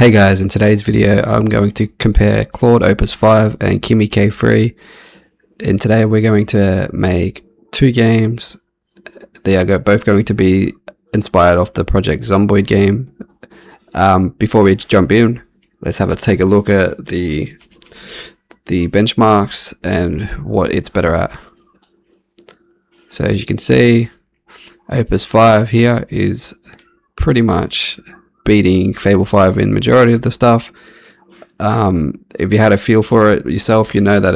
Hey guys, in today's video I'm going to compare Claude Opus 5 and Kimmy K3. And today we're going to make two games. They are both going to be inspired off the Project Zomboid game. Before we jump in, let's take a look at the benchmarks and what it's better at. So as you can see, Opus 5 here is pretty much beating Fable 5 in majority of the stuff. If you had a feel for it yourself, you know that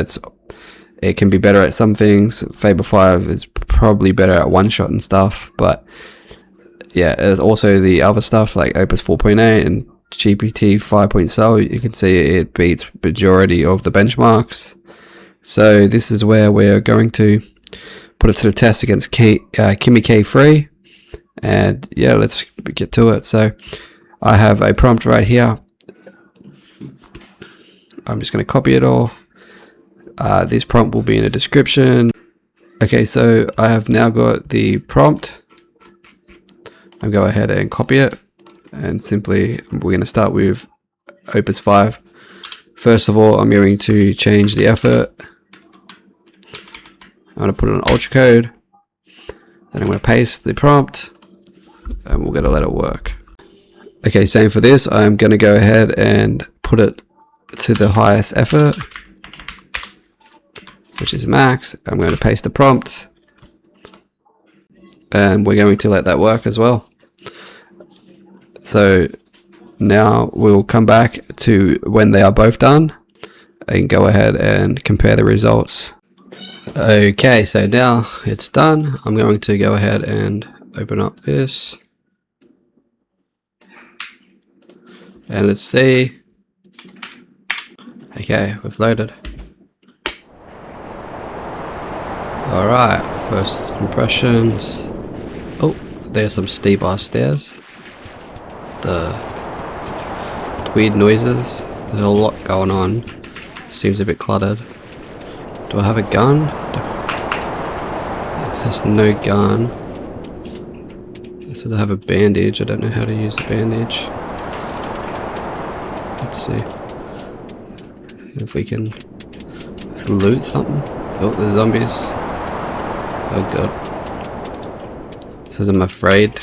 it can be better at some things. Fable 5 is probably better at one shot and stuff, but yeah, there's also the other stuff like Opus 4.8 and GPT 5.0. You can see it beats majority of the benchmarks. So this is where we're going to put it to the test against Kimmy K3, and yeah, let's get to it. So I have a prompt right here. I'm just going to copy it all. This prompt will be in the description. Okay, so I have now got the prompt. I'll go ahead and copy it, and simply we're going to start with Opus 5. First of all, I'm going to change the effort. I'm going to put it on ultra code. Then I'm going to paste the prompt, and we're going to let it work. Okay, same for this. I'm going to go ahead and put it to the highest effort, which is max. I'm going to paste the prompt, and we're going to let that work as well. So now we'll come back to when they are both done and go ahead and compare the results. Okay, so now it's done. I'm going to go ahead and open up this. And let's see. Okay, we've loaded. Alright, first impressions. Oh, there's some steep ass stairs. The weird noises. There's a lot going on. Seems a bit cluttered. Do I have a gun? There's no gun. It says I have a bandage. I don't know how to use the bandage. Let's see if we can loot something. Oh, there's zombies. Oh god. It says I'm afraid.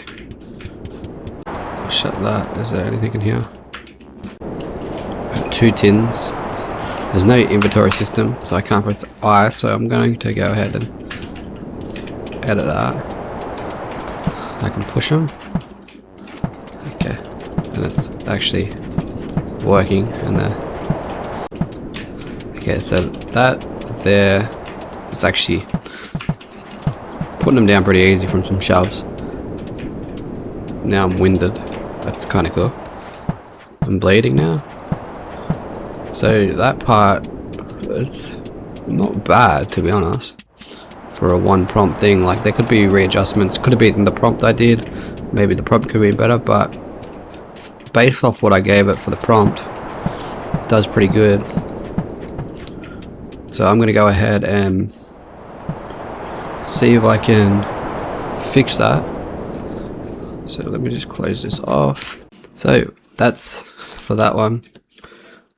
I'll shut that. Is there anything in here? Two tins. There's no inventory system, so I can't press I, so I'm going to go ahead and edit that. I can push them. Okay. And it's actually working in there. Okay, so that there is actually putting them down pretty easy from some shelves. Now I'm winded. That's kind of cool. I'm bleeding now. So that part, it's not bad to be honest for a one prompt thing. Like there could be readjustments. Could have been the prompt I did. Maybe the prompt could be better, but based off what I gave it for the prompt, it does pretty good. So I'm going to go ahead and see if I can fix that. So let me just close this off. So that's for that one.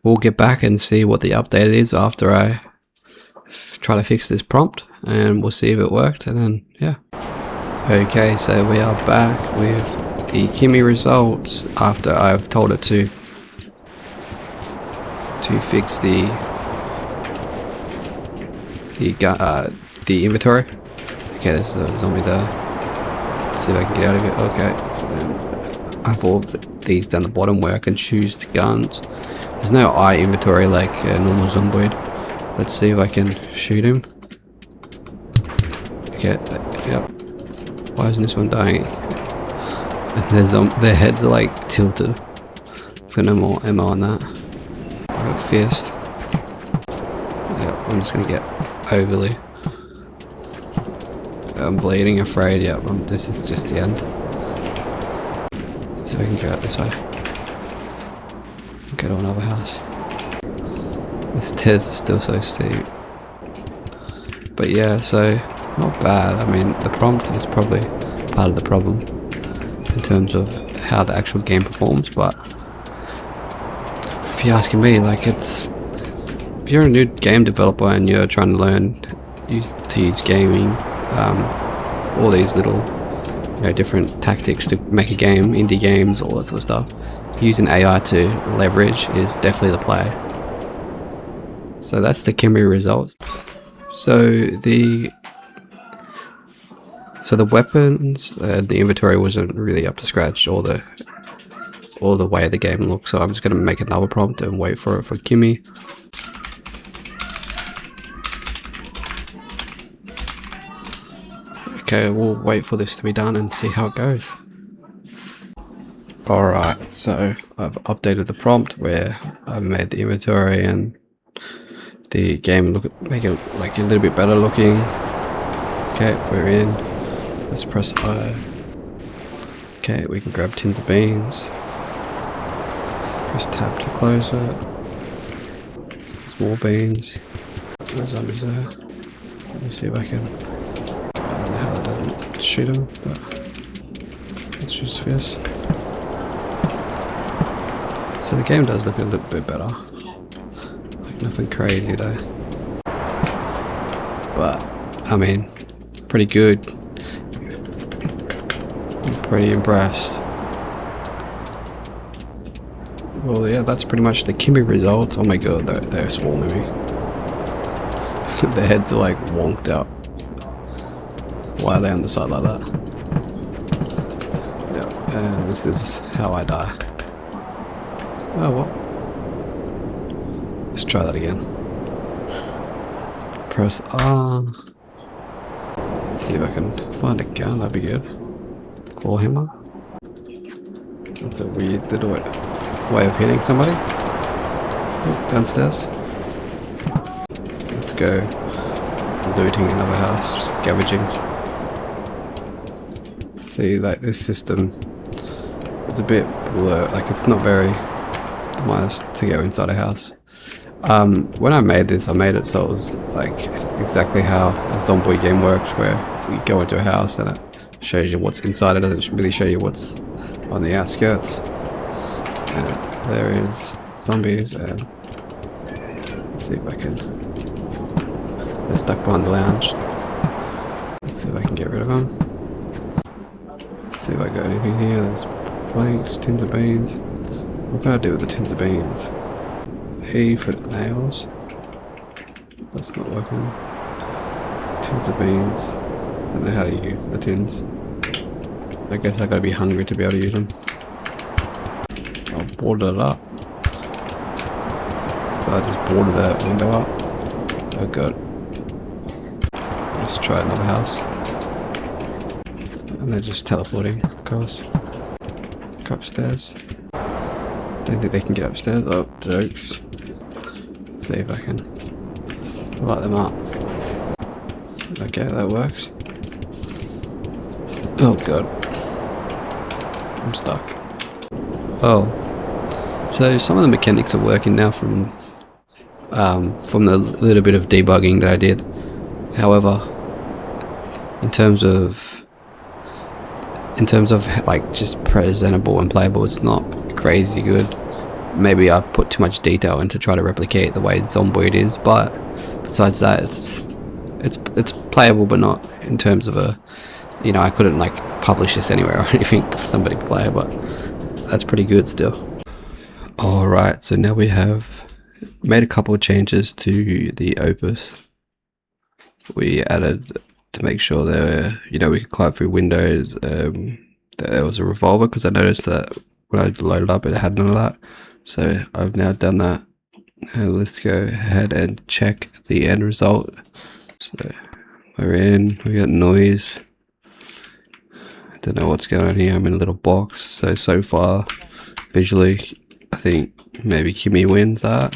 We'll get back and see what the update is after I try to fix this prompt, and we'll see if it worked, and then yeah. Okay, so we are back with the Kimmy results after I've told it to fix the inventory. Okay, there's a zombie there. Let's see if I can get out of it. Okay, I have all these down the bottom where I can choose the guns. There's no eye inventory like a normal Zomboid. Let's see if I can shoot him. Okay, yep. Why isn't this one dying? And their heads are like tilted. I've got no more ammo on that. I've got fist. Yep, I'm just gonna get overly. I'm bleeding, afraid. Yep, this is just the end. So we can go out this way. Go to another house. The stairs are still so steep. But yeah, so not bad. I mean, the prompt is probably part of the problem in terms of how the actual game performs, but you're asking me, like if you're a new game developer and you're trying to learn to use gaming, all these little different tactics to make a game, indie games, all that sort of stuff, using AI to leverage is definitely the play. So that's the Kimmy results. So the weapons, the inventory wasn't really up to scratch, or the way the game looks. So I'm just gonna make another prompt and wait for it for Kimmy. Okay, we'll wait for this to be done and see how it goes. Alright, so I've updated the prompt where I've made the inventory and the game make it like a little bit better looking. Okay, we're in. Let's press I. Okay, we can grab tins of beans. Press tab to close it. There's more beans. There's zombies there. Let me see if I can. I don't know how that doesn't shoot them, but let's use this. So the game does look a little bit better. Like nothing crazy though. But I mean, pretty good. I'm pretty impressed. Well, yeah, that's pretty much the Kimmy results. Oh my god, they're swarming me. Their heads are like wonked out. Why are they on the side like that? Yeah, and this is how I die. Oh well. Let's try that again. Press R. Let's see if I can find a gun, that'd be good. Claw hammer. That's a weird little way of hitting somebody. Oh, downstairs. Let's go looting another house, just scavenging. See, like this system, it's a bit blurred, like it's not very nice to go inside a house. When I made this, I made it so it was like exactly how a Zomboid game works, where you go into a house and it shows you what's inside. It doesn't really show you what's on the outskirts. And there is zombies, and let's see if I can. They're stuck behind the lounge. Let's see if I can get rid of them. Let's see if I got anything here. There's planks, tins of beans. What can I do with the tins of beans? E for nails. That's not working. Tins of beans. Don't know how to use the tins. I guess I gotta be hungry to be able to use them. I'll board it up. So I just boarded that window up. Oh god. Let's try another house. And they're just teleporting across. Go upstairs. Don't think they can get upstairs. Oh, jokes. Let's see if I can light them up. Okay, that works. Oh god. I'm stuck. Oh. So some of the mechanics are working now from the little bit of debugging that I did. However, in terms of like just presentable and playable, it's not crazy good. Maybe I put too much detail in to try to replicate the way Zomboid is, but besides that, it's playable, but not in terms of a, I couldn't like publish this anywhere or anything for somebody to play, but that's pretty good still. Alright, so now we have made a couple of changes to the Opus. We added to make sure that we could climb through windows, that there was a revolver, because I noticed that when I loaded up it had none of that. So I've now done that. Let's go ahead and check the end result. So we're in, we got noise. I don't know what's going on here. I'm in a little box. So far, visually, I think maybe Kimmy wins that.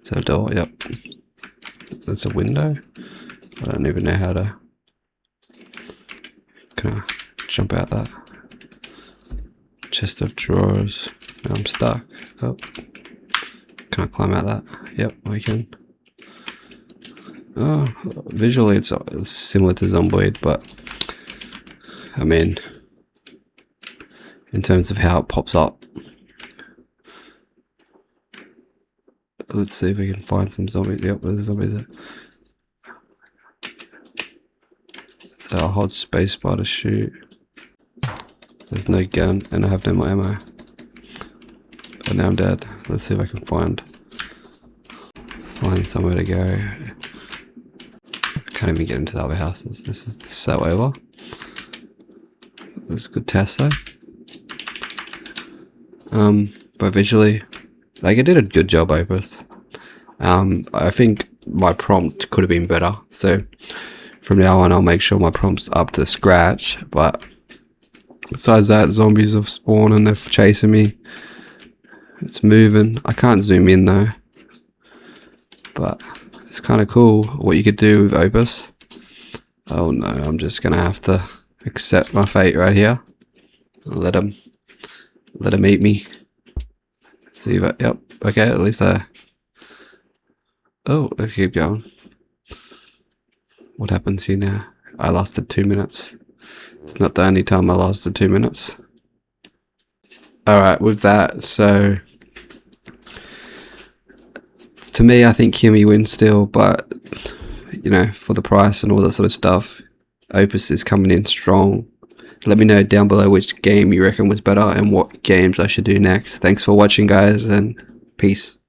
Is that a door? Yep. That's a window. I don't even know how to. Can I jump out that? Chest of drawers. Now I'm stuck. Oh. Can I climb out that? Yep, I can. Oh, visually it's similar to Zomboid, but I mean, in terms of how it pops up, Let's see if we can find some zombies. Yep, there's zombies there. So I'll hold spacebar to shoot. There's no gun, and I have no more ammo. But now I'm dead. Let's see if I can find somewhere to go. I can't even get into the other houses. This is so over. It was a good test though. But visually, like, it did a good job, Opus. I think my prompt could have been better. So from now on, I'll make sure my prompt's up to scratch. But besides that, zombies have spawned and they're chasing me. It's moving. I can't zoom in though. But it's kind of cool what you could do with Opus. Oh no, I'm just gonna have to accept my fate right here. Let him eat me. See that? Yep. Okay, at least oh, let's keep going. What happens here now? I lasted 2 minutes. It's not the only time I lasted 2 minutes. Alright, with that, so to me, I think Kimmy wins still, but you know, for the price and all that sort of stuff, Opus is coming in strong. Let me know down below which game you reckon was better and what games I should do next. Thanks for watching, guys, and peace.